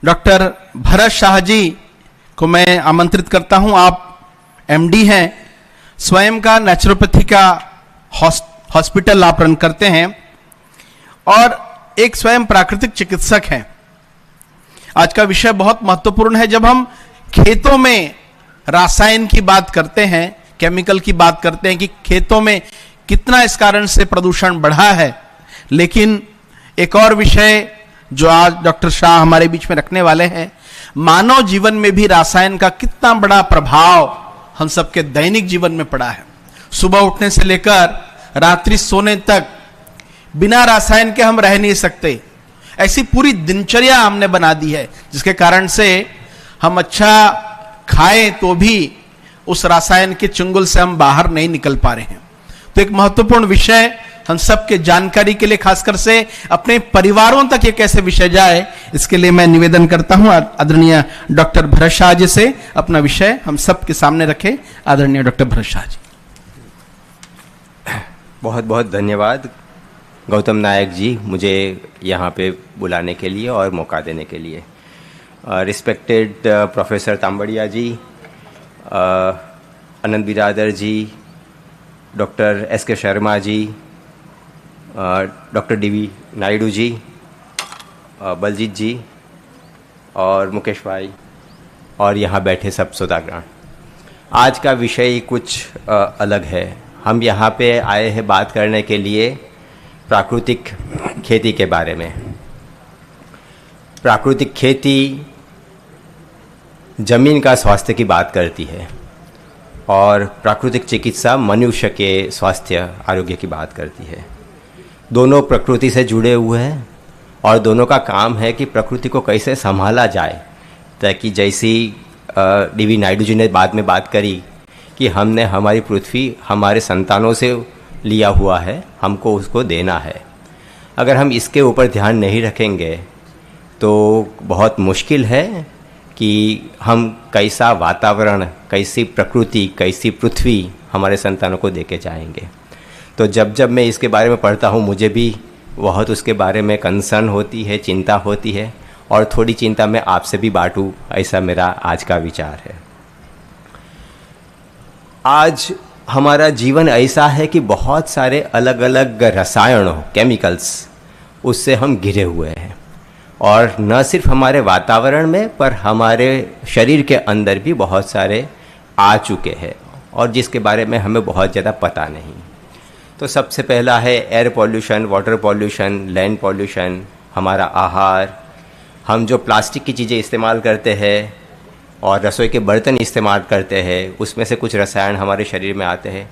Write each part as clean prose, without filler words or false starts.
Doctor Bharat Shah ji को मैं आमंत्रित करता हूं। आप एमडी हैं, स्वयं का नेचुरोपैथी का हॉस्पिटल आप रन करते हैं और एक स्वयं प्राकृतिक चिकित्सक हैं। आज का विषय बहुत महत्वपूर्ण है। जब हम खेतों में रासायन की बात करते हैं, केमिकल की बात करते हैं कि खेतों में कितना इस कारण से प्रदूषण बढ़ा है, लेकिन एक और विषय जो आज डॉक्टर शाह हमारे बीच में रखने वाले हैं, मानव जीवन में भी रासायन का कितना बड़ा प्रभाव हम सबके दैनिक जीवन में पड़ा है। सुबह उठने से लेकर रात्रि सोने तक बिना रासायन के हम रह नहीं सकते। ऐसी पूरी दिनचर्या हमने बना दी है, जिसके कारण से हम अच्छा खाएं तो भी उस रासायन के चुंगल से हम बाहर नहीं निकल पा रहे हैं। तो एक महत्वपूर्ण विषय हम सबके जानकारी के लिए, खासकर से अपने परिवारों तक ये कैसे विषय जाए, इसके लिए मैं निवेदन करता हूं आदरणीय डॉक्टर भरत शाह जी से अपना विषय हम सबके सामने रखें। आदरणीय डॉक्टर भरत शाह जी। बहुत बहुत धन्यवाद गौतम नायक जी, मुझे यहाँ पे बुलाने के लिए और मौका देने के लिए। रिस्पेक्टेड प्रोफेसर तांबड़िया जी, आनंद बिरादर जी, डॉक्टर एस के शर्मा जी, डॉक्टर डीवी नायडू जी, बलजीत जी और मुकेश भाई और यहाँ बैठे सब श्रोतागण। आज का विषय कुछ अलग है। हम यहाँ पे आए हैं बात करने के लिए प्राकृतिक खेती के बारे में। प्राकृतिक खेती जमीन का स्वास्थ्य की बात करती है और प्राकृतिक चिकित्सा मनुष्य के स्वास्थ्य आरोग्य की बात करती है। दोनों प्रकृति से जुड़े हुए हैं और दोनों का काम है कि प्रकृति को कैसे संभाला जाए, ताकि जैसी डीवी नायडू जी ने बाद में बात करी कि हमने हमारी पृथ्वी हमारे संतानों से लिया हुआ है, हमको उसको देना है। अगर हम इसके ऊपर ध्यान नहीं रखेंगे तो बहुत मुश्किल है कि हम कैसा वातावरण, कैसी प्रकृति, कैसी पृथ्वी हमारे संतानों को देके जाएंगे। तो जब जब मैं इसके बारे में पढ़ता हूँ, मुझे भी बहुत उसके बारे में कंसर्न होती है, चिंता होती है और थोड़ी चिंता मैं आपसे भी बांटूँ, ऐसा मेरा आज का विचार है। आज हमारा जीवन ऐसा है कि बहुत सारे अलग अलग रसायनों, केमिकल्स, उससे हम घिरे हुए हैं और न सिर्फ हमारे वातावरण में पर हमारे शरीर के अंदर भी बहुत सारे आ चुके हैं और जिसके बारे में हमें बहुत ज़्यादा पता नहीं। तो सबसे पहला है air pollution, water pollution, land pollution, हमारा आहार, हम जो प्लास्टिक की चीज़ें इस्तेमाल करते हैं और रसोई के बर्तन इस्तेमाल करते हैं, उसमें से कुछ रसायन हमारे शरीर में आते हैं।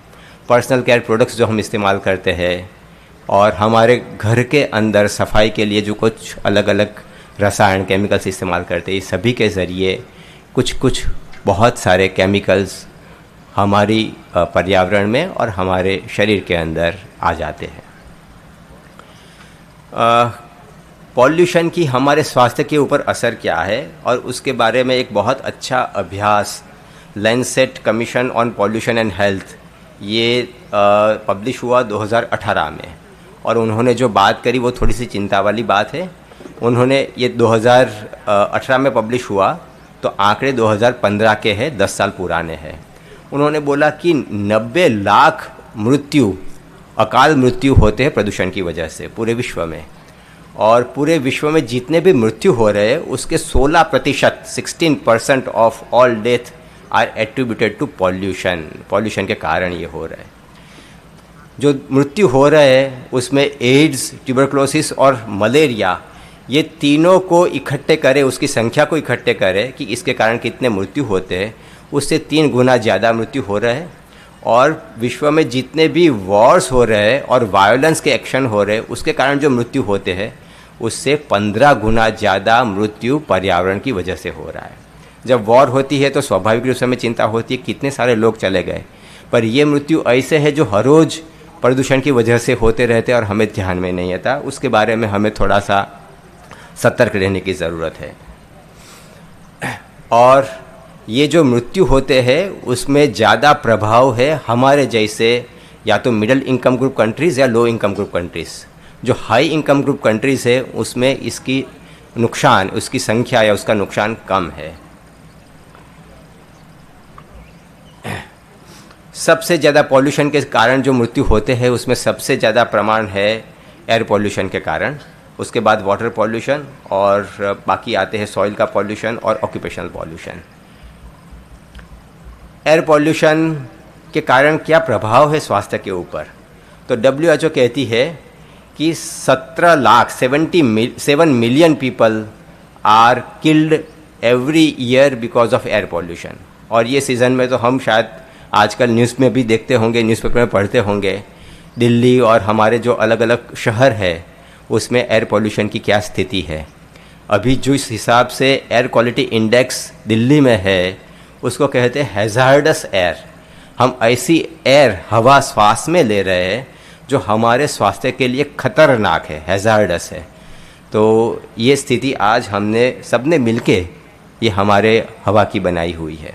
पर्सनल केयर प्रोडक्ट्स जो हम इस्तेमाल करते हैं और हमारे घर के अंदर सफाई के लिए जो कुछ अलग अलग रसायन, केमिकल्स इस्तेमाल करते हैं, इस सभी के ज़रिए कुछ बहुत सारे केमिकल्स हमारी पर्यावरण में और हमारे शरीर के अंदर आ जाते हैं। पॉल्यूशन की हमारे स्वास्थ्य के ऊपर असर क्या है और उसके बारे में एक बहुत अच्छा अभ्यास Lancet commission on pollution and health, ये पब्लिश हुआ 2018 में और उन्होंने जो बात करी वो थोड़ी सी चिंता वाली बात है। उन्होंने ये 2018 में पब्लिश हुआ तो आंकड़े 2015 के हैं, 10 साल पुराने हैं। उन्होंने बोला कि 90 लाख मृत्यु, अकाल मृत्यु होते हैं प्रदूषण की वजह से पूरे विश्व में, और पूरे विश्व में जितने भी मृत्यु हो रहे हैं उसके 16%, 16% of all death are attributed to pollution. Pollution के कारण ये हो रहा है। जो मृत्यु हो रहे हैं उसमें एड्स, ट्यूबरक्लोसिस और मलेरिया, ये तीनों को इकट्ठे करें, उसकी संख्या को इकट्ठे करें कि इसके कारण कितने मृत्यु होते हैं, उससे 3 गुना ज़्यादा मृत्यु हो रहे हैं। और विश्व में जितने भी वॉर्स हो रहे हैं और वायलेंस के एक्शन हो रहे हैं उसके कारण जो मृत्यु होते हैं उससे 15 गुना ज़्यादा मृत्यु पर्यावरण की वजह से हो रहा है। जब वॉर होती है तो स्वाभाविक रूप से हमें चिंता होती है कितने सारे लोग चले गए, पर ये मृत्यु ऐसे है जो हर रोज़ प्रदूषण की वजह से होते रहते और हमें ध्यान में नहीं आता। उसके बारे में हमें थोड़ा सा सतर्क रहने की ज़रूरत है। और ये जो मृत्यु होते हैं उसमें ज़्यादा प्रभाव है हमारे जैसे या तो मिडिल इनकम ग्रुप कंट्रीज़ या लो इनकम ग्रुप कंट्रीज़। जो हाई इनकम ग्रुप कंट्रीज़ है उसमें इसकी नुकसान, उसकी संख्या या उसका नुकसान कम है। सबसे ज़्यादा पॉल्यूशन के कारण जो मृत्यु होते हैं उसमें सबसे ज़्यादा प्रमाण है एयर पॉल्यूशन के कारण, उसके बाद वाटर पॉल्यूशन और बाकी आते हैं सॉइल का पॉल्यूशन और ऑक्यूपेशनल पॉल्यूशन। एयर पॉल्यूशन के कारण क्या प्रभाव है स्वास्थ्य के ऊपर, तो WHO कहती है कि 7 million people are killed every year because of air pollution. और ये सीज़न में तो हम शायद आजकल न्यूज़ में भी देखते होंगे, न्यूज़पेपर में पढ़ते होंगे, दिल्ली और हमारे जो अलग अलग शहर है उसमें एयर पॉल्यूशन की क्या स्थिति है। अभी जो इस हिसाब से एयर क्वालिटी इंडेक्स दिल्ली में है उसको कहते हैं हैज़ार्डस एयर। हम ऐसी एयर हवा श्वास में ले रहे हैं जो हमारे स्वास्थ्य के लिए खतरनाक है, हैज़ार्डस है। तो ये स्थिति आज हमने सबने मिलके ये हमारे हवा की बनाई हुई है।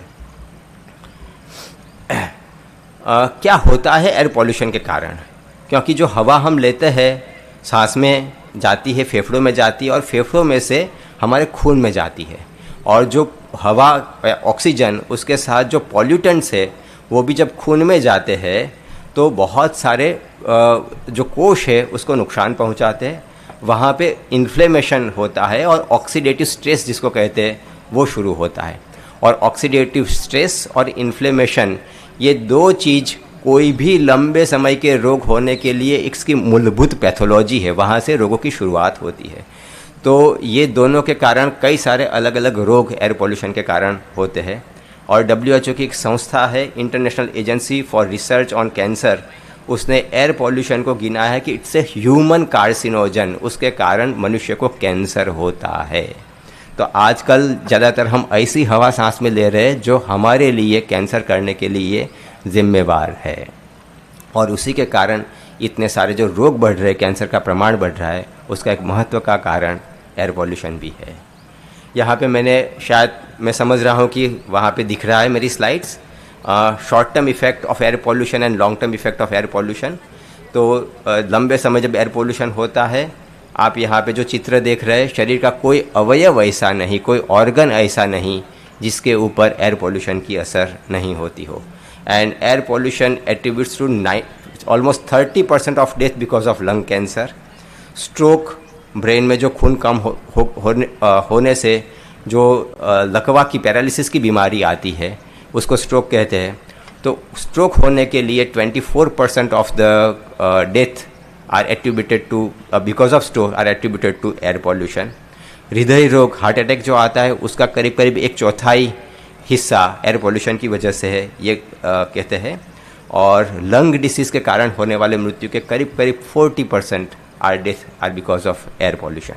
क्या होता है एयर पॉल्यूशन के कारण, क्योंकि जो हवा हम लेते हैं सांस में जाती है, फेफड़ों में जाती है और फेफड़ों में से हमारे खून में जाती है, और जो हवा ऑक्सीजन उसके साथ जो पॉल्यूटेंट्स है वो भी जब खून में जाते हैं तो बहुत सारे जो कोश है उसको नुकसान पहुंचाते हैं, वहाँ पे इन्फ्लेमेशन होता है और ऑक्सीडेटिव स्ट्रेस जिसको कहते हैं वो शुरू होता है। और ऑक्सीडेटिव स्ट्रेस और इन्फ्लेमेशन ये दो चीज़ कोई भी लंबे समय के रोग होने के लिए इसकी मूलभूत पैथोलॉजी है, वहाँ से रोगों की शुरुआत होती है। तो ये दोनों के कारण कई सारे अलग अलग रोग एयर पॉल्यूशन के कारण होते हैं। और WHO की एक संस्था है international agency for research on cancer, उसने एयर पॉल्यूशन को गिना है कि इट्स ए ह्यूमन कार्सिनोजन, उसके कारण मनुष्य को कैंसर होता है। तो आजकल ज़्यादातर हम ऐसी हवा सांस में ले रहे हैं जो हमारे लिए कैंसर करने के लिए जिम्मेवार है, और उसी के कारण इतने सारे जो रोग बढ़ रहे हैं, कैंसर का प्रमाण बढ़ रहा है, उसका एक महत्व का कारण एयर पॉल्यूशन भी है। यहाँ पे मैंने शायद मैं समझ रहा हूँ कि वहाँ पे दिख रहा है मेरी slides, short term effect of air pollution and long term effect of air pollution. तो लंबे समय जब एयर पॉल्यूशन होता है, आप यहाँ पे जो चित्र देख रहे हैं, शरीर का कोई अवयव ऐसा नहीं, कोई ऑर्गन ऐसा नहीं जिसके ऊपर एयर पॉल्यूशन की असर नहीं होती हो। And air pollution attributes to almost 30% of death because of lung cancer. Stroke, brain में जो खून कम होने से जो लकवा की पैरालिसिस की बीमारी आती है उसको स्ट्रोक कहते हैं। तो स्ट्रोक होने के लिए 24% of the death are attributed to because of stroke are attributed to air pollution. हृदय रोग, हार्ट अटैक जो आता है उसका करीब करीब 1/4 हिस्सा एयर पॉल्यूशन की वजह से है, ये कहते हैं। और लंग डिसीज़ के कारण होने वाले मृत्यु के करीब करीब 40% are death are because of air pollution.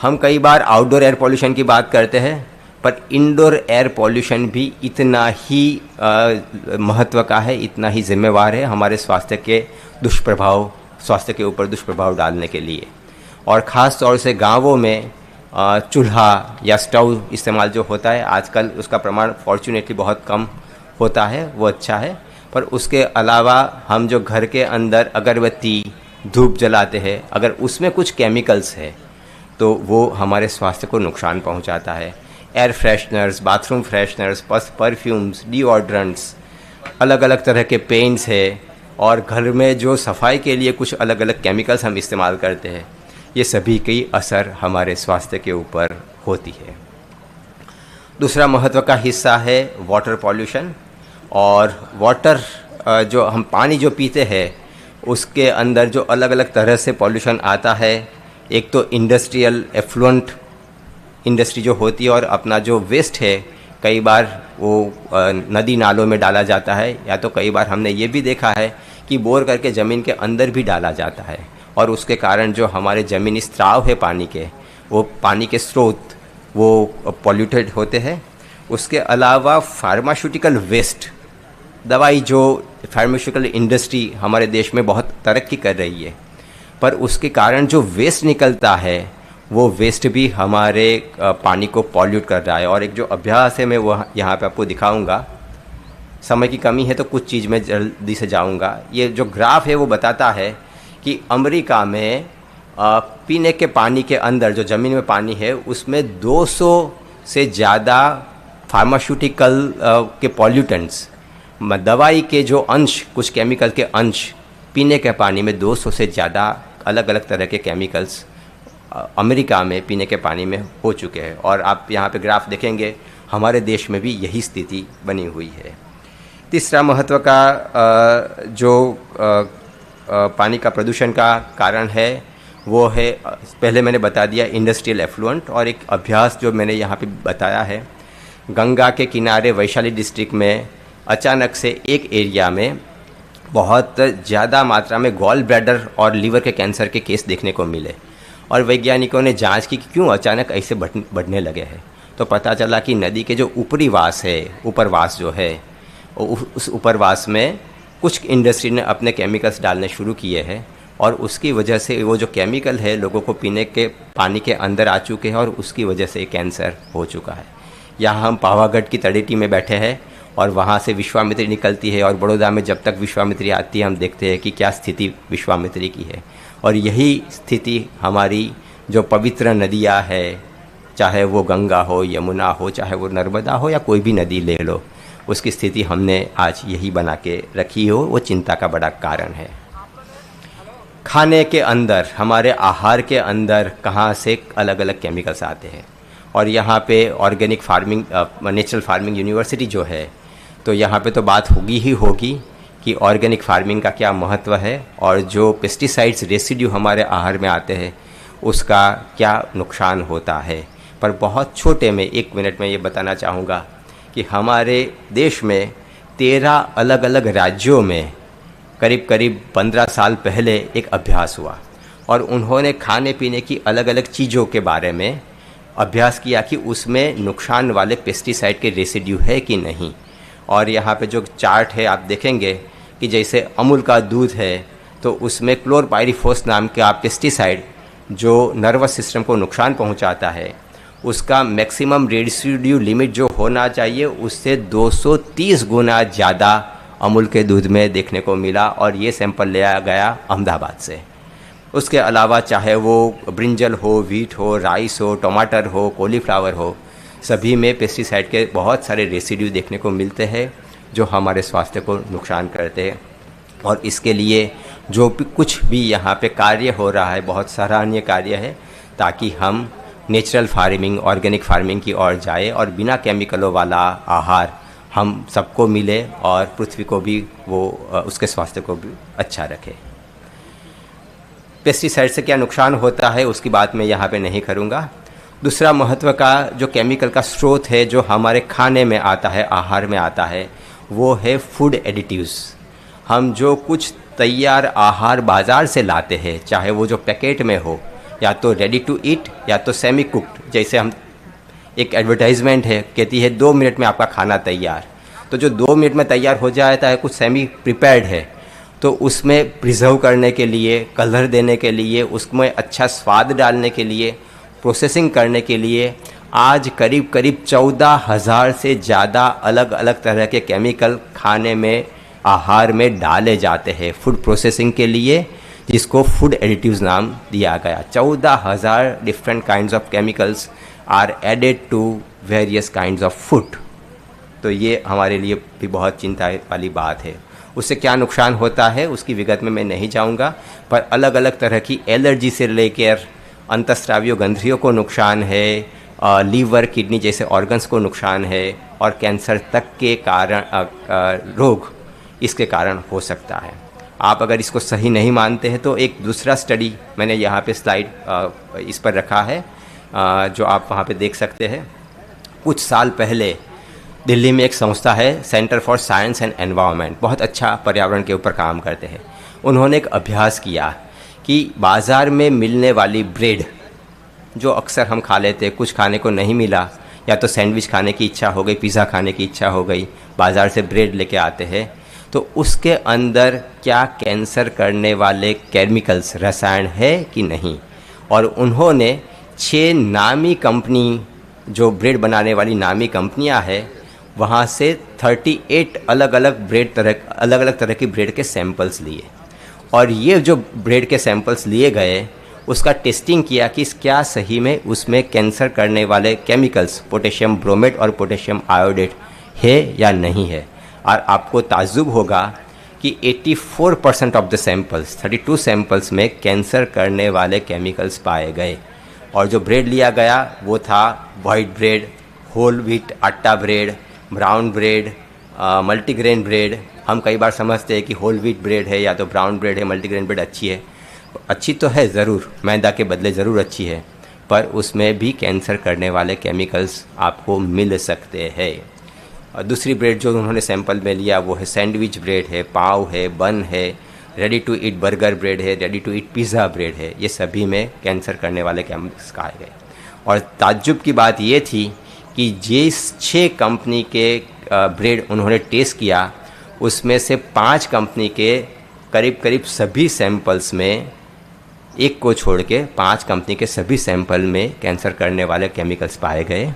हम कई बार आउटडोर एयर पॉल्यूशन की बात करते हैं, पर इंडोर एयर पॉल्यूशन भी इतना ही महत्व का है, इतना ही जिम्मेवार है हमारे स्वास्थ्य के ऊपर दुष्प्रभाव डालने के लिए। और ख़ास तौर से गांवों में चूल्हा या स्टोव इस्तेमाल जो होता है आजकल, उसका प्रमाण फॉर्चुनेटली बहुत कम होता है, वो अच्छा है। पर उसके अलावा हम जो घर के अंदर अगरबत्ती, धूप जलाते हैं, अगर उसमें कुछ केमिकल्स है तो वो हमारे स्वास्थ्य को नुकसान पहुंचाता है। Air fresheners, bathroom fresheners, perfumes, deodorants, अलग अलग तरह के पेंट्स है, और घर में जो सफाई के लिए कुछ अलग अलग केमिकल्स हम इस्तेमाल करते हैं, ये सभी की असर हमारे स्वास्थ्य के ऊपर होती है। दूसरा महत्व का हिस्सा है वाटर पॉल्यूशन। और वाटर जो हम पानी जो पीते हैं उसके अंदर जो अलग अलग तरह से पॉल्यूशन आता है, एक तो इंडस्ट्रियल एफ्लुएंट इंडस्ट्री जो होती है, और अपना जो वेस्ट है कई बार वो नदी नालों में डाला जाता है, या तो कई बार हमने ये भी देखा है कि बोर करके ज़मीन के अंदर भी डाला जाता है, और उसके कारण जो हमारे ज़मीनी स्त्राव है पानी के, वो पानी के स्रोत वो पॉल्यूटेड होते हैं। उसके अलावा फार्मास्यूटिकल वेस्ट, दवाई जो फार्मास्यूटिकल इंडस्ट्री हमारे देश में बहुत तरक्की कर रही है, पर उसके कारण जो वेस्ट निकलता है वो वेस्ट भी हमारे पानी को पॉल्यूट कर रहा है। और एक जो अभ्यास है मैं वो यहाँ पे आपको दिखाऊंगा, समय की कमी है तो कुछ चीज़ में जल्दी से जाऊंगा। ये जो ग्राफ है वो बताता है कि अमेरिका में पीने के पानी के अंदर जो ज़मीन में पानी है उसमें 200 से ज़्यादा फार्मास्यूटिकल के पॉल्यूटेंट्स, दवाई के जो अंश, कुछ केमिकल के अंश पीने के पानी में 200 से ज़्यादा अलग अलग तरह के केमिकल्स अमेरिका में पीने के पानी में हो चुके हैं। और आप यहाँ पे ग्राफ देखेंगे, हमारे देश में भी यही स्थिति बनी हुई है। तीसरा महत्व का जो पानी का प्रदूषण का कारण है वो है, पहले मैंने बता दिया, इंडस्ट्रियल एफ्लुएंट। और एक अभ्यास जो मैंने यहाँ पे बताया है, गंगा के किनारे वैशाली डिस्ट्रिक्ट में अचानक से एक एरिया में बहुत ज़्यादा मात्रा में गॉल ब्लैडर और लीवर के कैंसर के केस देखने को मिले। और वैज्ञानिकों ने जांच की कि क्यों अचानक ऐसे बढ़ने लगे हैं। तो पता चला कि नदी के जो ऊपरी वास है, ऊपरवास जो है, उस ऊपरवास में कुछ इंडस्ट्री ने अपने केमिकल्स डालने शुरू किए हैं और उसकी वजह से वो जो केमिकल है लोगों को पीने के पानी के अंदर आ चुके हैं और उसकी वजह से कैंसर हो चुका है। यहाँ हम पावागढ़ की तड़ेटी में बैठे हैं और वहाँ से विश्वामित्री निकलती है और बड़ौदा में जब तक विश्वामित्री आती है हम देखते हैं कि क्या स्थिति विश्वामित्री की है। और यही स्थिति हमारी जो पवित्र नदियाँ है, चाहे वो गंगा हो, यमुना हो, चाहे वो नर्मदा हो या कोई भी नदी ले लो, उसकी स्थिति हमने आज यही बना के रखी हो, वो चिंता का बड़ा कारण है। खाने के अंदर, हमारे आहार के अंदर कहाँ से अलग अलग केमिकल्स आते हैं। और यहाँ पे organic farming, natural farming university जो है, तो यहाँ पे तो बात होगी ही होगी कि ऑर्गेनिक फार्मिंग का क्या महत्व है और जो पेस्टिसाइड्स रेसिड्यू हमारे आहार में आते हैं उसका क्या नुकसान होता है। पर बहुत छोटे में 1 मिनट में ये बताना चाहूँगा कि हमारे देश में 13 अलग अलग राज्यों में करीब करीब 15 साल पहले एक अभ्यास हुआ और उन्होंने खाने पीने की अलग अलग चीज़ों के बारे में अभ्यास किया कि उसमें नुकसान वाले पेस्टिसाइड के रेसिड्यू है कि नहीं। और यहाँ पे जो चार्ट है आप देखेंगे कि जैसे अमूल का दूध है तो उसमें क्लोरपाइरिफॉस नाम का पेस्टिसाइड जो नर्वस सिस्टम को नुकसान पहुँचाता है, उसका मैक्सिमम रेसिड्यू लिमिट जो होना चाहिए उससे 230 गुना ज़्यादा अमूल के दूध में देखने को मिला। और ये सैंपल लिया गया अहमदाबाद से। उसके अलावा चाहे वो ब्रिंजल हो, वीट हो, राइस हो, टमाटर हो, कॉलीफ्लावर हो, सभी में पेस्टिसाइड के बहुत सारे रेसिड्यू देखने को मिलते हैं जो हमारे स्वास्थ्य को नुकसान करते हैं। और इसके लिए जो भी कुछ भी यहाँ पे कार्य हो रहा है बहुत सराहनीय कार्य है, ताकि हम नेचुरल फार्मिंग, ऑर्गेनिक फार्मिंग की ओर जाए और बिना केमिकलों वाला आहार हम सबको मिले और पृथ्वी को भी वो उसके स्वास्थ्य को भी अच्छा रखे। पेस्टिसाइड से क्या नुकसान होता है उसकी बात मैं यहाँ पे नहीं करूँगा। दूसरा महत्व का जो केमिकल का स्रोत है जो हमारे खाने में आता है, आहार में आता है, वो है फूड एडिटिव्स। हम जो कुछ तैयार आहार बाज़ार से लाते हैं, चाहे वो जो पैकेट में हो या तो रेडी टू ईट या तो सेमी कुक्ड, जैसे हम एक एडवर्टाइजमेंट है कहती है 2 मिनट में आपका खाना तैयार, तो जो 2 मिनट में तैयार हो जाता है कुछ सेमी प्रिपेयर्ड है, तो उसमें प्रिजर्व करने के लिए, कलर देने के लिए, उसमें अच्छा स्वाद डालने के लिए, प्रोसेसिंग करने के लिए आज करीब करीब 14,000 से ज़्यादा अलग अलग तरह के केमिकल खाने में, आहार में डाले जाते हैं फूड प्रोसेसिंग के लिए, जिसको फूड एडिटिव्स नाम दिया गया। 14,000 different kinds of chemicals are added to various kinds of food. तो ये हमारे लिए भी बहुत चिंता वाली बात है। उससे क्या नुकसान होता है उसकी विगत में मैं नहीं जाऊंगा, पर अलग अलग तरह की एलर्जी से लेकर अंतस्रावी ग्रंथियों को नुकसान है, लीवर, किडनी जैसे ऑर्गन्स को नुकसान है और कैंसर तक के कारण रोग इसके कारण हो सकता है। आप अगर इसको सही नहीं मानते हैं तो एक दूसरा स्टडी मैंने यहाँ पे स्लाइड इस पर रखा है, जो आप वहाँ पे देख सकते हैं। कुछ साल पहले दिल्ली में एक संस्था है centre for science and environment, बहुत अच्छा पर्यावरण के ऊपर काम करते हैं। उन्होंने एक अभ्यास किया कि बाज़ार में मिलने वाली ब्रेड जो अक्सर हम खा लेते हैं, कुछ खाने को नहीं मिला, या तो सैंडविच खाने की इच्छा हो गई, पिज़्ज़ा खाने की इच्छा हो गई, बाज़ार से ब्रेड लेके आते हैं, तो उसके अंदर क्या कैंसर करने वाले केमिकल्स, रसायन है कि नहीं। और उन्होंने 6 नामी कंपनी, जो ब्रेड बनाने वाली नामी कंपनियां हैं, वहाँ से 38 अलग अलग तरह की ब्रेड के सैंपल्स लिए। और ये जो ब्रेड के सैंपल्स लिए गए उसका टेस्टिंग किया कि क्या सही में उसमें कैंसर करने वाले केमिकल्स पोटेशियम ब्रोमेट और पोटेशियम आयोडेट है या नहीं है। और आपको ताज्जुब होगा कि 84% ऑफ द सैंपल्स 32 सैंपल्स में कैंसर करने वाले केमिकल्स पाए गए। और जो ब्रेड लिया गया वो था वाइट ब्रेड, होल व्हीट आटा bread, brown bread, multigrain bread. हम कई बार समझते हैं कि होल व्हीट ब्रेड है या तो ब्राउन ब्रेड है, मल्टीग्रेन ब्रेड अच्छी है। अच्छी तो है ज़रूर, मैदा के बदले ज़रूर अच्छी है, पर उसमें भी कैंसर करने वाले केमिकल्स आपको मिल सकते हैं। और दूसरी ब्रेड जो उन्होंने सैंपल में लिया वो है सैंडविच ब्रेड है, पाव है, बन है, ready to eat burger bread है, ready to eat pizza bread है। ये सभी में कैंसर करने वाले केमिकल्स पाए गए। और ताज्जुब की बात ये थी कि जिस 6 कंपनी के ब्रेड उन्होंने टेस्ट किया उसमें से 5 कंपनी के करीब करीब सभी सैंपल्स में, एक को छोड़ के 5 कंपनी के सभी सैंपल में कैंसर करने वाले केमिकल्स पाए गए।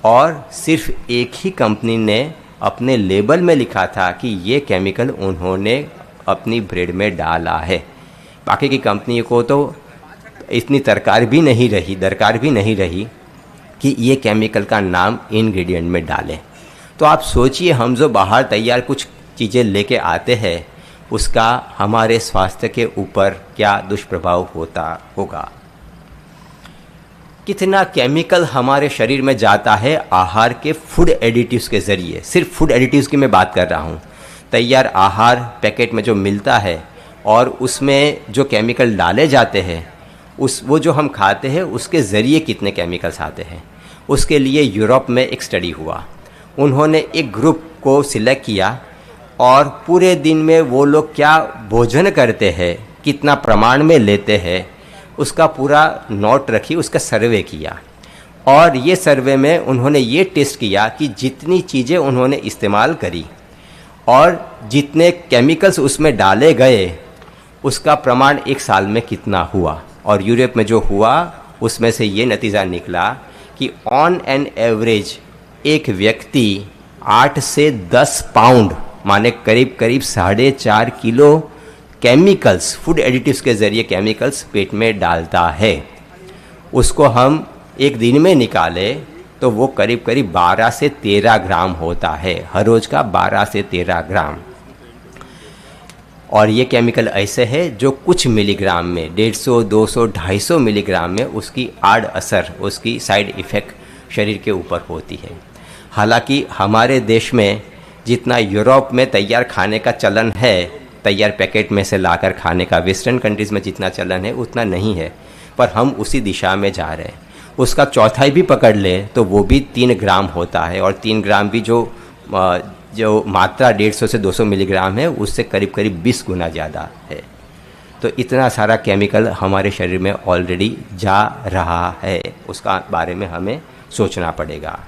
और सिर्फ एक ही कंपनी ने अपने लेबल में लिखा था कि ये केमिकल उन्होंने अपनी ब्रेड में डाला है। बाकी की कंपनी को तो इतनी दरकार भी नहीं रही कि ये केमिकल का नाम इंग्रेडिएंट में डालें। तो आप सोचिए, हम जो बाहर तैयार कुछ चीज़ें लेके आते हैं उसका हमारे स्वास्थ्य के ऊपर क्या दुष्प्रभाव होता होगा। कितना केमिकल हमारे शरीर में जाता है आहार के फूड एडिटिव्स के ज़रिए। सिर्फ फूड एडिटिव्स की मैं बात कर रहा हूँ। तैयार आहार पैकेट में जो मिलता है और उसमें जो केमिकल डाले जाते हैं वो जो हम खाते हैं उसके ज़रिए कितने केमिकल्स आते हैं। उसके लिए यूरोप में एक स्टडी हुआ। उन्होंने एक ग्रुप को सिलेक्ट किया और पूरे दिन में वो लोग क्या भोजन करते हैं, कितना प्रमाण में लेते हैं, उसका पूरा नोट रखी, उसका सर्वे किया। और ये सर्वे में उन्होंने ये टेस्ट किया कि जितनी चीज़ें उन्होंने इस्तेमाल करी और जितने केमिकल्स उसमें डाले गए उसका प्रमाण एक साल में कितना हुआ। और यूरोप में जो हुआ उसमें से ये नतीजा निकला कि ऑन एन एवरेज एक व्यक्ति 8 से 10 पाउंड माने करीब करीब 4.5 किलो केमिकल्स, फूड एडिटिव्स के ज़रिए केमिकल्स पेट में डालता है। उसको हम एक दिन में निकालें तो वो करीब करीब 12 से 13 ग्राम होता है, हर रोज़ का 12 से 13 ग्राम। और ये केमिकल ऐसे है जो कुछ मिलीग्राम में 150, 200, 250 मिलीग्राम में उसकी आड़ असर, उसकी साइड इफ़ेक्ट शरीर के ऊपर होती है। हालांकि हमारे देश में जितना यूरोप में तैयार खाने का चलन है, तैयार पैकेट में से लाकर खाने का वेस्टर्न कंट्रीज़ में जितना चलन है उतना नहीं है, पर हम उसी दिशा में जा रहे हैं। उसका चौथाई भी पकड़ ले तो वो भी 3 ग्राम होता है। और 3 ग्राम भी जो मात्रा 150 से 200 मिलीग्राम है उससे करीब करीब 20 गुना ज़्यादा है। तो इतना सारा केमिकल हमारे शरीर में ऑलरेडी जा रहा है, उसका बारे में हमें सोचना पड़ेगा।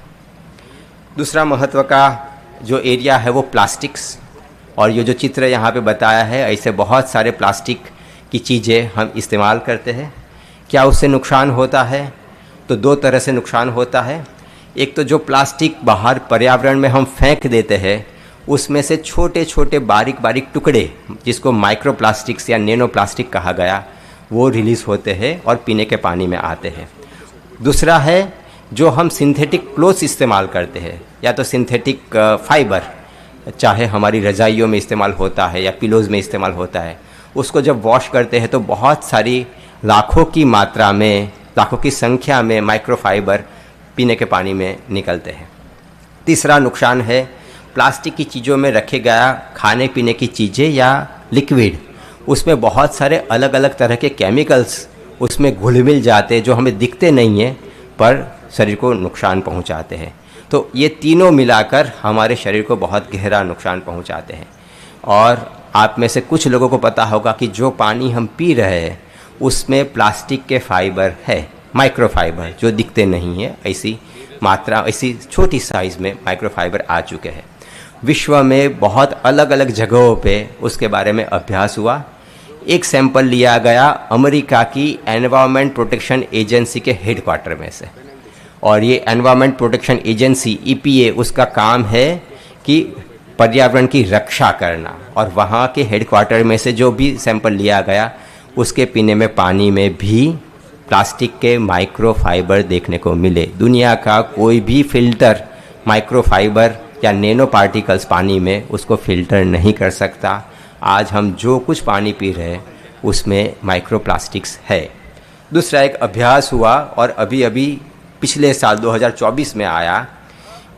दूसरा महत्व का जो एरिया है वो प्लास्टिक्स। और ये जो चित्र यहाँ पे बताया है, ऐसे बहुत सारे प्लास्टिक की चीज़ें हम इस्तेमाल करते हैं। क्या उससे नुकसान होता है? तो 2 तरह से नुकसान होता है। एक तो जो प्लास्टिक बाहर पर्यावरण में हम फेंक देते हैं उसमें से छोटे छोटे बारीक बारीक टुकड़े, जिसको माइक्रो प्लास्टिक्स या नैनो प्लास्टिक कहा गया, वो रिलीज़ होते हैं और पीने के पानी में आते हैं। दूसरा है जो हम सिंथेटिक क्लोथ्स इस्तेमाल करते हैं, या तो सिंथेटिक फाइबर, चाहे हमारी रज़ाइयों में इस्तेमाल होता है या पिलोज़ में इस्तेमाल होता है, उसको जब वॉश करते हैं तो बहुत सारी लाखों की मात्रा में, लाखों की संख्या में माइक्रोफाइबर पीने के पानी में निकलते हैं। तीसरा नुकसान है प्लास्टिक की चीज़ों में रखे गया खाने पीने की चीज़ें या लिक्विड, उसमें बहुत सारे अलग अलग तरह के केमिकल्स उसमें घुल मिल जाते हैं जो हमें दिखते नहीं हैं पर शरीर को नुकसान पहुंचाते हैं। तो ये तीनों मिलाकर हमारे शरीर को बहुत गहरा नुकसान पहुंचाते हैं। और आप में से कुछ लोगों को पता होगा कि जो पानी हम पी रहे हैं उसमें प्लास्टिक के फाइबर है, माइक्रोफाइबर, जो दिखते नहीं है, ऐसी मात्रा, ऐसी छोटी साइज़ में माइक्रोफाइबर आ चुके हैं। विश्व में बहुत अलग अलग जगहों पे उसके बारे में अभ्यास हुआ। एक सैंपल लिया गया अमेरिका की एनवायरनमेंट प्रोटेक्शन एजेंसी के हेडक्वार्टर में से, और ये एनवायरनमेंट प्रोटेक्शन एजेंसी EPA, उसका काम है कि पर्यावरण की रक्षा करना। और वहाँ के हेडक्वार्टर में से जो भी सैंपल लिया गया उसके पीने में पानी में भी प्लास्टिक के माइक्रोफाइबर देखने को मिले। दुनिया का कोई भी फिल्टर माइक्रोफाइबर या नैनो पार्टिकल्स पानी में उसको फिल्टर नहीं कर सकता। आज हम जो कुछ पानी पी रहे हैं उसमें माइक्रोप्लास्टिक्स है। दूसरा एक अभ्यास हुआ और अभी अभी पिछले साल 2024 में आया,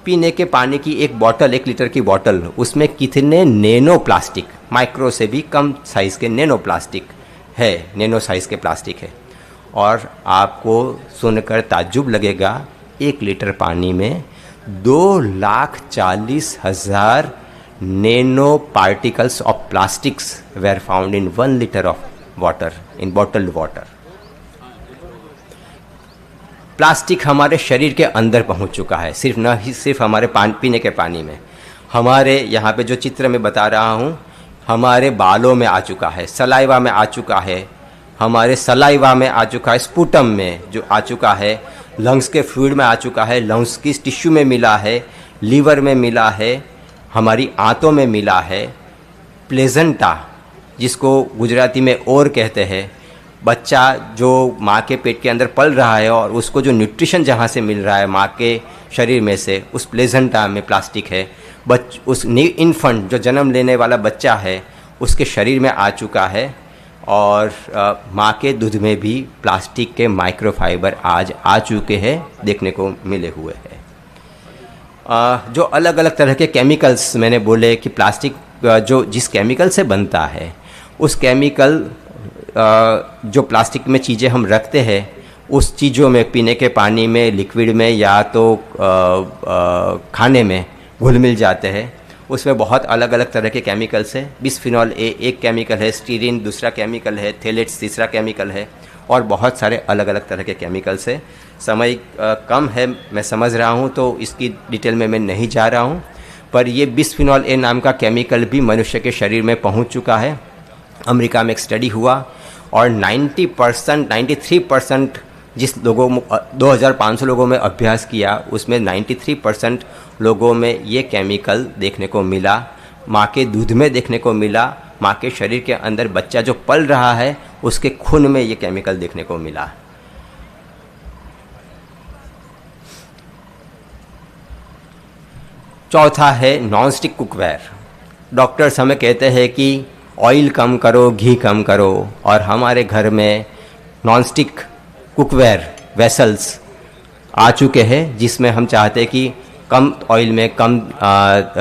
पीने के पानी की एक बॉटल, 1 लीटर की बॉटल, उसमें कितने नैनो प्लास्टिक, माइक्रो से भी कम साइज़ के नैनो प्लास्टिक है, नैनो साइज़ के प्लास्टिक है। और आपको सुनकर ताज्जुब लगेगा, 1 लीटर पानी में 2,40,000 nano particles of plastics were found in 1 liter of water, in bottled water. Plastic हमारे शरीर के अंदर पहुंच चुका है, सिर्फ हमारे पीने के पानी में। हमारे यहाँ पे जो चित्र में बता रहा हूँ, हमारे बालों में आ चुका है, सलाइवा में आ चुका है, हमारे सलाइवा में आ चुका है, स्पूटम में जो आ चुका है, लंग्स के फ्लूइड में आ चुका है, लंग्स की टिश्यू में मिला है, लीवर में मिला है, हमारी आंतों में मिला है। प्लेजेंटा, जिसको गुजराती में और कहते हैं, बच्चा जो माँ के पेट के अंदर पल रहा है और उसको जो न्यूट्रिशन जहाँ से मिल रहा है माँ के शरीर में से, उस प्लेजेंटा में प्लास्टिक है। उस इन्फेंट जो जन्म लेने वाला बच्चा है उसके शरीर में आ चुका है। और माँ के दूध में भी प्लास्टिक के माइक्रोफाइबर आज आ चुके हैं, देखने को मिले हुए हैं। जो अलग अलग तरह के केमिकल्स मैंने बोले कि प्लास्टिक जो जिस केमिकल से बनता है, उस केमिकल जो प्लास्टिक में चीज़ें हम रखते हैं, उस चीज़ों में, पीने के पानी में, लिक्विड में या तो खाने में घुल मिल जाते हैं। उसमें बहुत अलग अलग तरह के केमिकल्स हैं। बिस्फिनॉल ए एक केमिकल है, स्टीरीन दूसरा केमिकल है, थेलेट्स तीसरा केमिकल है, और बहुत सारे अलग अलग तरह के केमिकल्स हैं। समय कम है, मैं समझ रहा हूँ, तो इसकी डिटेल में मैं नहीं जा रहा हूँ। पर ये बिस्फिनॉल ए नाम का केमिकल भी मनुष्य के शरीर में पहुँच चुका है। अमेरिका में एक स्टडी हुआ और 93% जिस लोगों 2500 लोगों में अभ्यास किया, उसमें 93% लोगों में ये केमिकल देखने को मिला, माँ के दूध में देखने को मिला, माँ के शरीर के अंदर बच्चा जो पल रहा है उसके खून में ये केमिकल देखने को मिला। चौथा है नॉनस्टिक कुकवेयर। डॉक्टर्स हमें कहते हैं कि ऑयल कम करो, घी कम करो, और हमारे घर में नॉनस्टिक कुकवेयर वेसल्स आ चुके हैं, जिसमें हम चाहते हैं कि कम ऑयल में, कम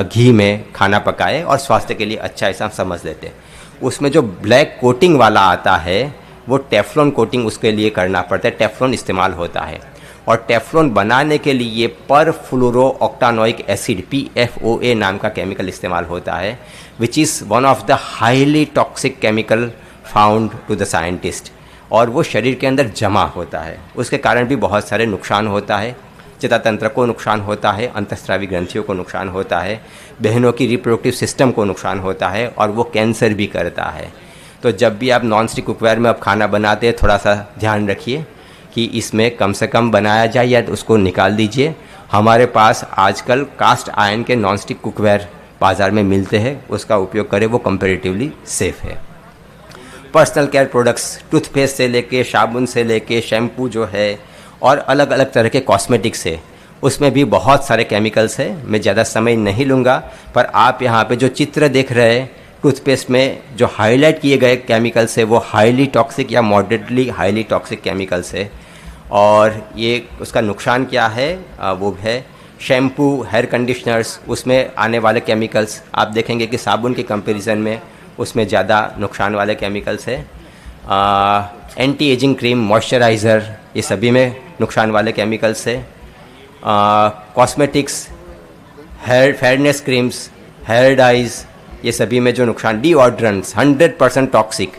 घी में खाना पकाए और स्वास्थ्य के लिए अच्छा, ऐसा हम समझ लेते हैं। उसमें जो ब्लैक कोटिंग वाला आता है वो टेफ्लॉन कोटिंग उसके लिए करना पड़ता है, टेफ्लॉन इस्तेमाल होता है। और टेफ्लॉन बनाने के लिए परफ्लोरो ऑक्टानोइक एसिड PFOA नाम का केमिकल इस्तेमाल होता है, which is one of the highly toxic chemical found to the scientist. और वो शरीर के अंदर जमा होता है, उसके कारण भी बहुत सारे नुकसान होता है। चेतातंत्र को नुकसान होता है, अंतःस्रावी ग्रंथियों को नुकसान होता है, बहनों की रिप्रोडक्टिव सिस्टम को नुकसान होता है, और वो कैंसर भी करता है। तो जब भी आप नॉन स्टिक कुकवेयर में आप खाना बनाते हैं, थोड़ा सा ध्यान रखिए कि इसमें कम से कम बनाया जाए या तो उसको निकाल दीजिए। हमारे पास आजकल कास्ट आयरन के नॉन स्टिक कुकवेयर बाज़ार में मिलते हैं, उसका उपयोग करें, वो कंपैरेटिवली सेफ़ है। पर्सनल केयर प्रोडक्ट्स, टूथपेस्ट से लेके साबुन से लेके शैम्पू जो है, और अलग अलग तरह के कॉस्मेटिक्स है, उसमें भी बहुत सारे केमिकल्स हैं। मैं ज़्यादा समय नहीं लूँगा, पर आप यहाँ पे जो चित्र देख रहे हैं, टूथपेस्ट में जो हाईलाइट किए गए केमिकल्स है वो हाईली टॉक्सिक या मॉडरेटली हाईली टॉक्सिक केमिकल्स है। और ये उसका नुकसान क्या है, वो है शैम्पू, हेयर कंडीशनर्स, उसमें आने वाले केमिकल्स आप देखेंगे कि साबुन के कंपैरिजन में उसमें ज़्यादा नुकसान वाले केमिकल्स है। एंटी एजिंग क्रीम, मॉइस्चराइज़र, ये सभी में नुकसान वाले केमिकल्स है। Cosmetics, hair fairness creams, hair dyes, ये सभी में जो नुकसान। डीओड्रेंट्स 100% टॉक्सिक।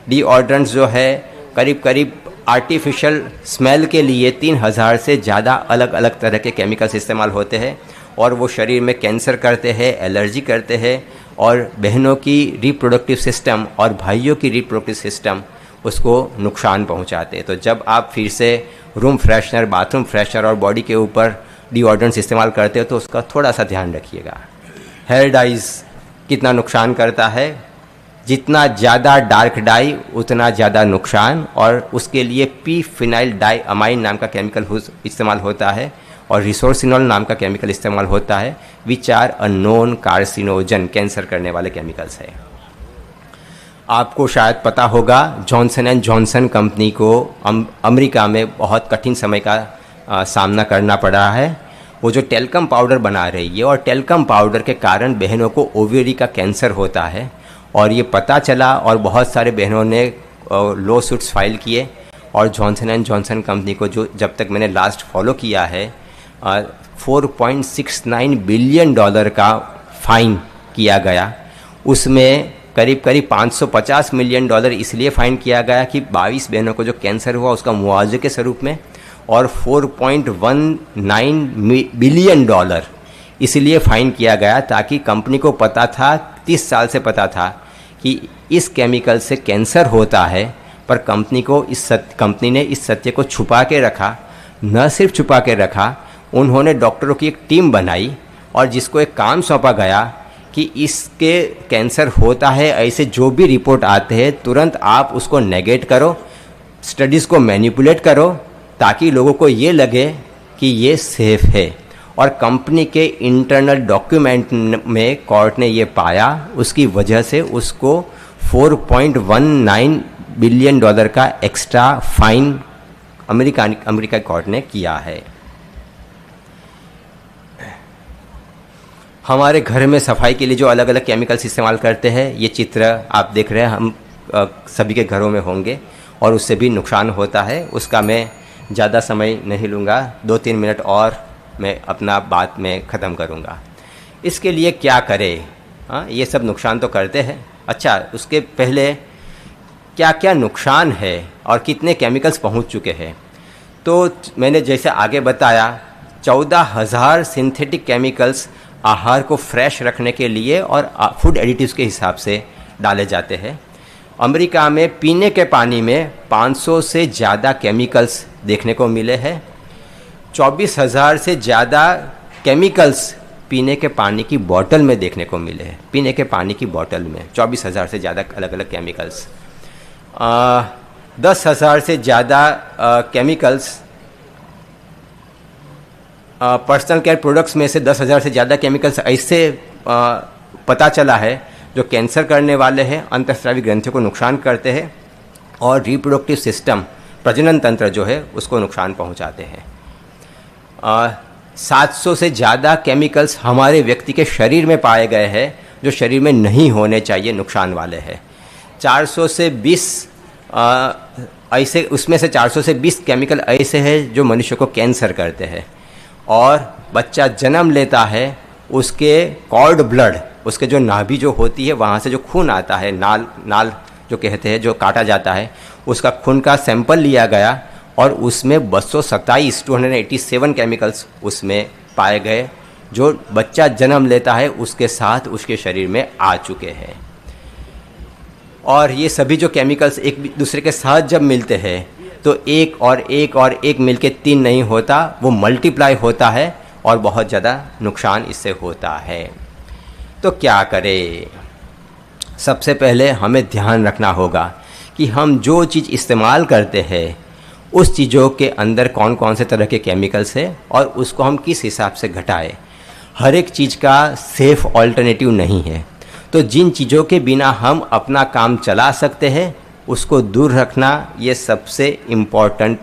डीओड्रेंट्स जो है करीब करीब आर्टिफिशियल स्मेल के लिए 3000 से ज़्यादा अलग अलग तरह के केमिकल्स इस्तेमाल होते हैं, और वो शरीर में कैंसर करते हैं, एलर्जी करते हैं, और बहनों की रिप्रोडक्टिव सिस्टम और भाइयों की रिप्रोडक्टिव सिस्टम उसको नुकसान पहुंचाते हैं। तो जब आप फिर से रूम फ्रेशनर, बाथरूम फ्रेशनर और बॉडी के ऊपर डिओड्रेंट्स इस्तेमाल करते हो तो उसका थोड़ा सा ध्यान रखिएगा। हेयर डाइज कितना नुकसान करता है, जितना ज़्यादा डार्क डाई उतना ज़्यादा नुकसान, और उसके लिए पी फिनाइल डाई अमाइन नाम का केमिकल इस्तेमाल होता है और रिसोर्सिनॉल नाम का केमिकल इस्तेमाल होता है, which are a non carcinogen, cancer करने वाले केमिकल्स है। आपको शायद पता होगा जॉनसन एंड जॉनसन कंपनी को अमेरिका में बहुत कठिन समय का सामना करना पड़ा है। वो जो टेल्कम पाउडर बना रही है, और टेल्कम पाउडर के कारण बहनों को ओवेरी का कैंसर होता है, और ये पता चला और बहुत सारे बहनों ने लॉ सूट्स फाइल किए, और जॉनसन एंड जॉनसन कंपनी को जो जब तक मैंने लास्ट फॉलो किया है 4.69 बिलियन डॉलर का फाइन किया गया। उसमें करीब करीब 550 मिलियन डॉलर इसलिए फाइन किया गया कि 22 बहनों को जो कैंसर हुआ उसका मुआवजे के स्वरूप में, और 4.19 बिलियन डॉलर इसलिए फ़ाइन किया गया ताकि कंपनी को पता था, 30 साल से पता था कि इस केमिकल से कैंसर होता है, पर कंपनी ने इस सत्य को छुपा के रखा। न सिर्फ छुपा के रखा, उन्होंने डॉक्टरों की एक टीम बनाई और जिसको एक काम सौंपा गया कि इसके कैंसर होता है ऐसे जो भी रिपोर्ट आते हैं तुरंत आप उसको नेगेट करो, स्टडीज़ को मैनिपुलेट करो, ताकि लोगों को ये लगे कि ये सेफ है। और कंपनी के इंटरनल डॉक्यूमेंट में कोर्ट ने ये पाया, उसकी वजह से उसको 4.19 बिलियन डॉलर का एक्स्ट्रा फाइन अमेरिका कोर्ट ने किया है। हमारे घर में सफाई के लिए जो अलग अलग केमिकल्स इस्तेमाल करते हैं, ये चित्र आप देख रहे हैं, हम सभी के घरों में होंगे और उससे भी नुकसान होता है। उसका मैं ज़्यादा समय नहीं लूँगा, 2-3 मिनट और मैं अपना बात में ख़त्म करूँगा। इसके लिए क्या करें? हाँ, ये सब नुकसान तो करते हैं। अच्छा, उसके पहले क्या क्या नुकसान है और कितने केमिकल्स पहुँच चुके हैं? तो मैंने जैसे आगे बताया 14,000 सिंथेटिक केमिकल्स आहार को फ्रेश रखने के लिए और फूड एडिटिव्स के हिसाब से डाले जाते हैं। अमेरिका में पीने के पानी में 500 से ज़्यादा केमिकल्स देखने को मिले हैं। 24,000 से ज़्यादा केमिकल्स पीने के पानी की बोतल में देखने को मिले हैं। पीने के पानी की बोतल में 24,000 से ज़्यादा अलग अलग केमिकल्स। 10,000 से ज़्यादा केमिकल्स पर्सनल केयर प्रोडक्ट्स में से 10,000 से ज़्यादा केमिकल्स ऐसे पता चला है जो कैंसर करने वाले हैं, अंतःस्रावी ग्रंथियों को नुकसान करते हैं और रिप्रोडक्टिव सिस्टम, प्रजनन तंत्र जो है उसको नुकसान पहुंचाते हैं। 700 से ज़्यादा केमिकल्स हमारे व्यक्ति के शरीर में पाए गए हैं जो शरीर में नहीं होने चाहिए, नुकसान वाले हैं। 400 से 20 ऐसे, उसमें से 400 से 20 केमिकल ऐसे हैं जो मनुष्य को कैंसर करते हैं। और बच्चा जन्म लेता है, उसके कॉर्ड ब्लड, उसके जो नाभि जो होती है वहाँ से जो खून आता है, नाल जो कहते हैं, जो काटा जाता है, उसका खून का सैंपल लिया गया और उसमें 287 केमिकल्स उसमें पाए गए जो बच्चा जन्म लेता है उसके साथ उसके शरीर में आ चुके हैं। और ये सभी जो केमिकल्स एक दूसरे के साथ जब मिलते हैं तो एक और एक मिलके 3 नहीं होता, वो मल्टीप्लाई होता है और बहुत ज़्यादा नुकसान इससे होता है। तो क्या करें? सबसे पहले हमें ध्यान रखना होगा कि हम जो चीज़ इस्तेमाल करते हैं उस चीज़ों के अंदर कौन कौन से तरह के केमिकल्स है और उसको हम किस हिसाब से घटाएं। हर एक चीज़ का सेफ़ ऑल्टरनेटिव नहीं है, तो जिन चीज़ों के बिना हम अपना काम चला सकते हैं उसको दूर रखना, ये सबसे इम्पॉर्टेंट,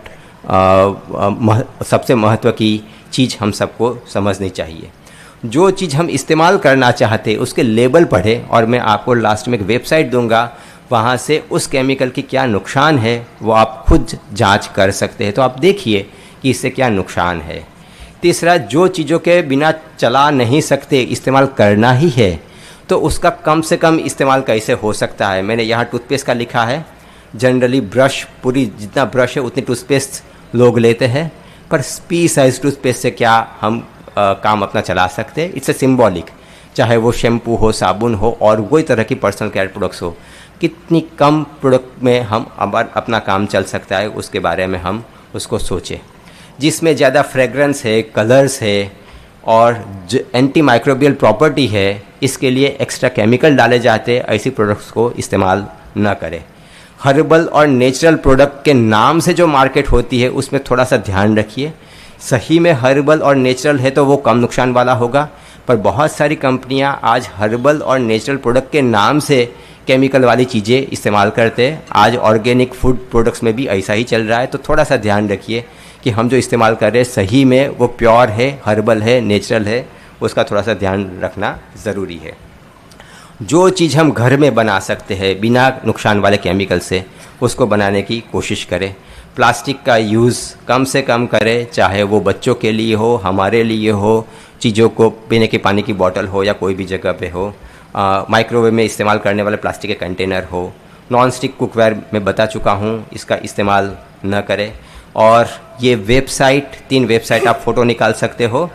सबसे महत्व की चीज़ हम सबको समझनी चाहिए। जो चीज़ हम इस्तेमाल करना चाहते हैं उसके लेबल पढ़ें, और मैं आपको लास्ट में एक वेबसाइट दूंगा, वहाँ से उस केमिकल की क्या नुकसान है वो आप खुद जांच कर सकते हैं। तो आप देखिए कि इससे क्या नुकसान है। तीसरा, जो चीज़ों के बिना चला नहीं सकते, इस्तेमाल करना ही है, तो उसका कम से कम इस्तेमाल कैसे हो सकता है। मैंने यहाँ टूथपेस्ट का लिखा है। जनरली ब्रश, पूरी जितना ब्रश है उतनी टूथपेस्ट लोग लेते हैं, पर पी साइज टूथपेस्ट से क्या हम काम अपना चला सकते हैं। इट्स ए सिम्बॉलिक, चाहे वो शैम्पू हो, साबुन हो और कोई तरह की पर्सनल केयर प्रोडक्ट्स हो, कितनी कम प्रोडक्ट में हम अपना काम चल सकता है उसके बारे में हम उसको सोचें। जिसमें ज़्यादा फ्रेगरेंस है, कलर्स है और जो एंटी माइक्रोबियल प्रॉपर्टी है इसके लिए एक्स्ट्रा केमिकल डाले जाते हैं, ऐसी प्रोडक्ट्स को इस्तेमाल न करें। हर्बल और नेचुरल प्रोडक्ट के नाम से जो मार्केट होती है उसमें थोड़ा सा ध्यान रखिए। सही में हर्बल और नेचुरल है तो वो कम नुकसान वाला होगा, पर बहुत सारी कंपनियां आज हर्बल और नेचुरल प्रोडक्ट के नाम से केमिकल वाली चीज़ें इस्तेमाल करते हैं। आज ऑर्गेनिक फूड प्रोडक्ट्स में भी ऐसा ही चल रहा है, तो थोड़ा सा ध्यान रखिए कि हम जो इस्तेमाल कर रहे हैं सही में वो प्योर है, हर्बल है, नेचुरल है, उसका थोड़ा सा ध्यान रखना ज़रूरी है। जो चीज़ हम घर में बना सकते हैं बिना नुकसान वाले केमिकल से, उसको बनाने की कोशिश करें। प्लास्टिक का यूज़ कम से कम करें, चाहे वो बच्चों के लिए हो, हमारे लिए हो, चीज़ों को पीने के पानी की बोतल हो या कोई भी जगह पे हो। माइक्रोवेव में इस्तेमाल करने वाले प्लास्टिक के कंटेनर हो। नॉन स्टिक कुकवेयर में बता चुका हूँ, इसका इस्तेमाल न करें। और ये वेबसाइट, 3 वेबसाइट आप फ़ोटो निकाल सकते हो।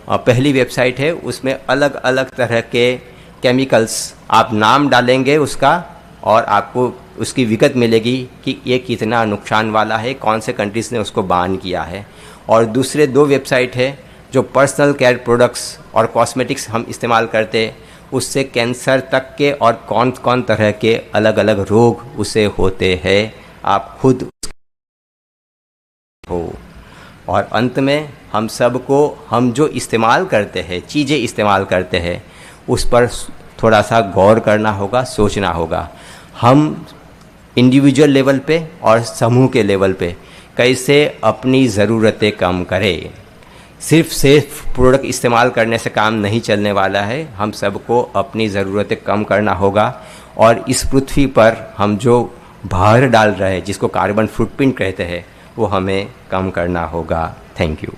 पहली वेबसाइट है, उसमें अलग अलग तरह के केमिकल्स आप नाम डालेंगे उसका, और आपको उसकी विगत मिलेगी कि ये कितना नुकसान वाला है, कौन से कंट्रीज़ ने उसको बैन किया है। और दूसरे 2 वेबसाइट है जो पर्सनल केयर प्रोडक्ट्स और कॉस्मेटिक्स हम इस्तेमाल करते, उससे कैंसर तक के और कौन कौन तरह के अलग अलग रोग उसे होते हैं, आप खुद हो। और अंत में हम सबको, हम जो इस्तेमाल करते हैं, चीज़ें इस्तेमाल करते हैं, उस पर थोड़ा सा गौर करना होगा, सोचना होगा। हम इंडिविजुअल लेवल पे और समूह के लेवल पे कैसे अपनी ज़रूरतें कम करें। सिर्फ सेफ प्रोडक्ट इस्तेमाल करने से काम नहीं चलने वाला है, हम सबको अपनी ज़रूरतें कम करना होगा। और इस पृथ्वी पर हम जो भार डाल रहे हैं, जिसको कार्बन फुटप्रिंट कहते हैं, वो हमें कम करना होगा। Thank you.